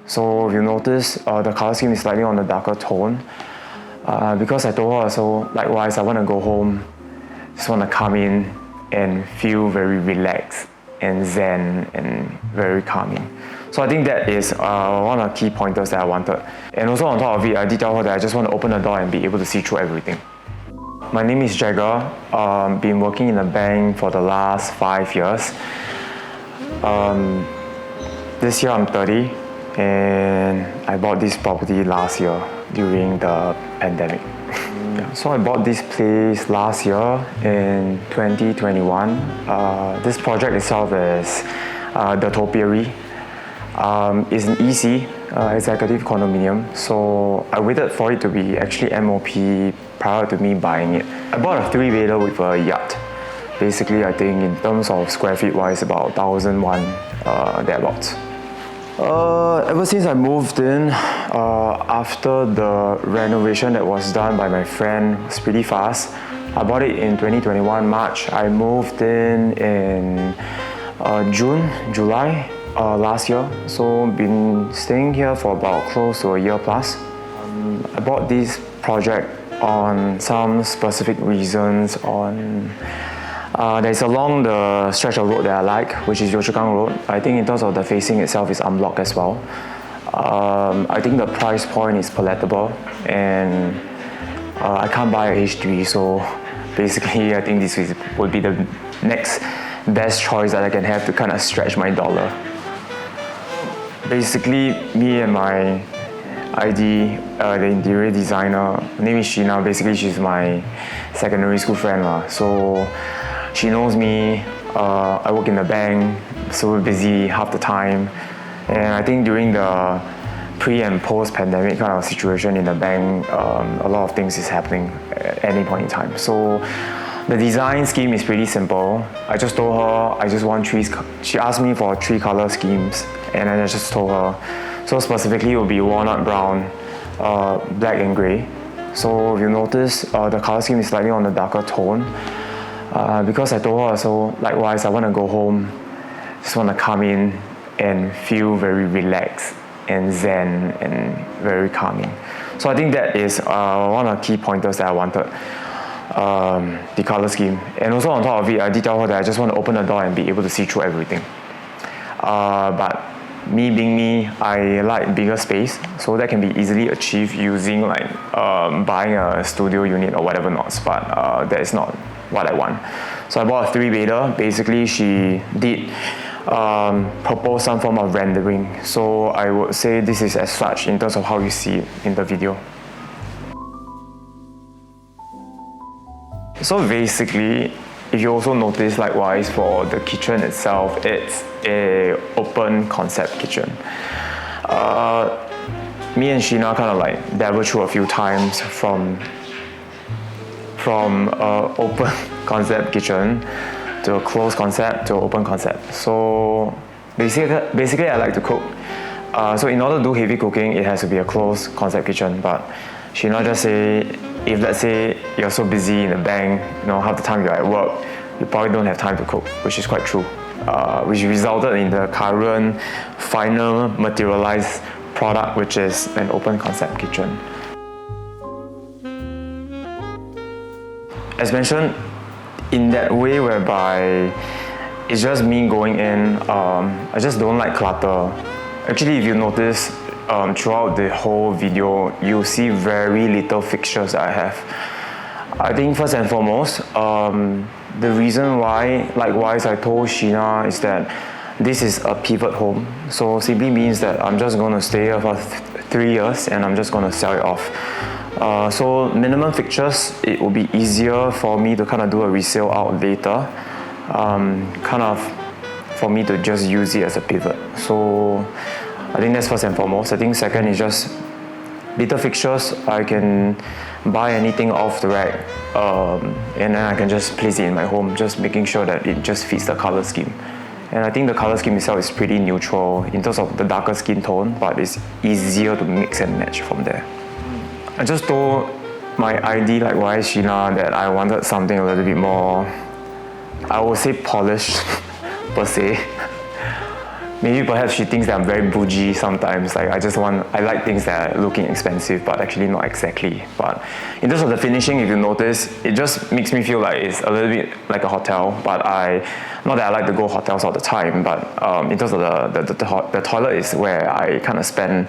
So if you notice, the color scheme is slightly on the darker tone. Because I told her, so likewise, I want to go home, just want to come in and feel very relaxed and zen and very calming. So I think that is one of the key pointers that I wanted. And also on top of it, I did tell her that I just want to open the door and be able to see through everything. My name is Jagger. Been working in a bank for the last 5 years. This year I'm 30 and I bought this property last year during the pandemic. Yeah. So I bought this place last year in 2021. This project itself is the Topiary. It's an EC, executive condominium, so I waited for it to be actually MOP prior to me buying it. I bought a 3-bedder with a yard. Basically, I think in terms of square feet wise, about 1,001 thereabouts. Ever since I moved in, after the renovation that was done by my friend, was pretty fast. I bought it in 2021 March. I moved in July last year. So been staying here for about close to a year plus. I bought this project on some specific reasons. There's along the stretch of road that I like, which is Yio Chu Kang Road. I think in terms of the facing itself is unblocked as well. I think the price point is palatable, and I can't buy a H3, so basically I think this would be the next best choice that I can have to kind of stretch my dollar. Basically, me and my ID, the interior designer, her name is Shina. Basically, she's my secondary school friend. So she knows me. I work in the bank, so busy half the time. And I think during the pre and post pandemic kind of situation in the bank, a lot of things is happening at any point in time. So the design scheme is pretty simple. I just told her I just want 3. She asked me for 3 color schemes, and I just told her. So specifically, it will be walnut brown, black and gray. So if you notice, the color scheme is slightly on the darker tone. Because I told her, so likewise, I want to go home, just want to come in and feel very relaxed and zen and very calming. So I think that is one of the key pointers that I wanted. The color scheme, and also on top of it, I did tell her that I just want to open the door and be able to see through everything. But me being me, I like bigger space, so that can be easily achieved using buying a studio unit or whatever not. But that is not what I want. So I bought a 3-bedder. Basically, she did propose some form of rendering. So I would say this is as such in terms of how you see it in the video. So basically, if you also notice likewise for the kitchen itself, it's a open concept kitchen. Me and Shina kind of dabble through a few times from open concept kitchen to a closed concept to open concept. So basically I like to cook. So in order to do heavy cooking, it has to be a closed concept kitchen. But Shina just say, if let's say you're so busy in the bank, half the time you're at work, you probably don't have time to cook, which is quite true. Which resulted in the current final materialized product, which is an open concept kitchen. As mentioned, in that way whereby it's just me going in, I just don't like clutter. Actually, if you notice, throughout the whole video, you'll see very little fixtures I have. I think first and foremost, the reason why, likewise, I told Shina is that this is a pivot home. So simply means that I'm just going to stay here for 3 years and I'm just going to sell it off. So minimum fixtures, it will be easier for me to kind of do a resale out later. Kind of for me to just use it as a pivot. So I think that's first and foremost. I think second is just little fixtures. I can buy anything off the rack and then I can just place it in my home, just making sure that it just fits the color scheme. And I think the color scheme itself is pretty neutral in terms of the darker skin tone, but it's easier to mix and match from there. I just told my ID, likewise Shina, that I wanted something a little bit more, I would say polished per se. maybe perhaps she thinks that I'm very bougie sometimes. Like I like things that are looking expensive, but actually not exactly. But in terms of the finishing, if you notice, it just makes me feel like it's a little bit like a hotel. But not that I like to go hotels all the time, but in terms of the toilet is where I kind of spend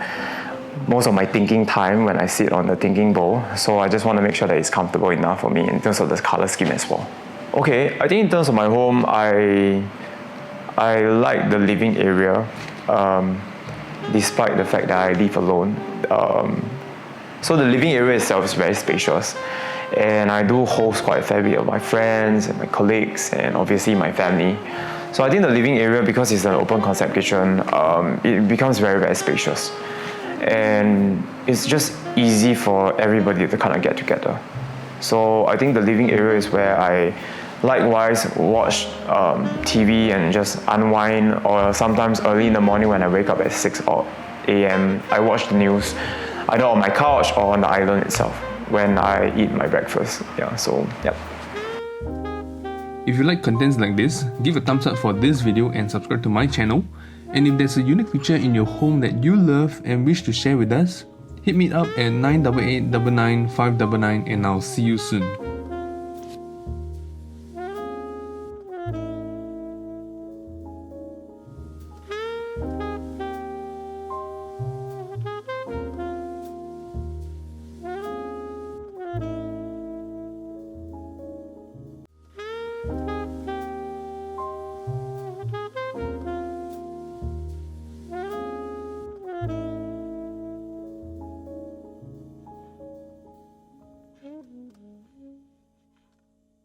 most of my thinking time when I sit on the thinking bowl. So I just want to make sure that it's comfortable enough for me in terms of the color scheme as well. Okay, I think in terms of my home, I like the living area, despite the fact that I live alone. So the living area itself is very spacious, and I do host quite a fair bit of my friends and my colleagues, and obviously my family. So I think the living area, because it's an open concept kitchen, it becomes very, very spacious. And it's just easy for everybody to kind of get together. So I think the living area is where I likewise watch TV and just unwind, or sometimes early in the morning when I wake up at 6 a.m. I watch the news either on my couch or on the island itself when I eat my breakfast. Yeah, so yeah. If you like contents like this, give a thumbs up for this video and subscribe to my channel. And if there's a unique feature in your home that you love and wish to share with us, hit me up at 98899 599 and I'll see you soon.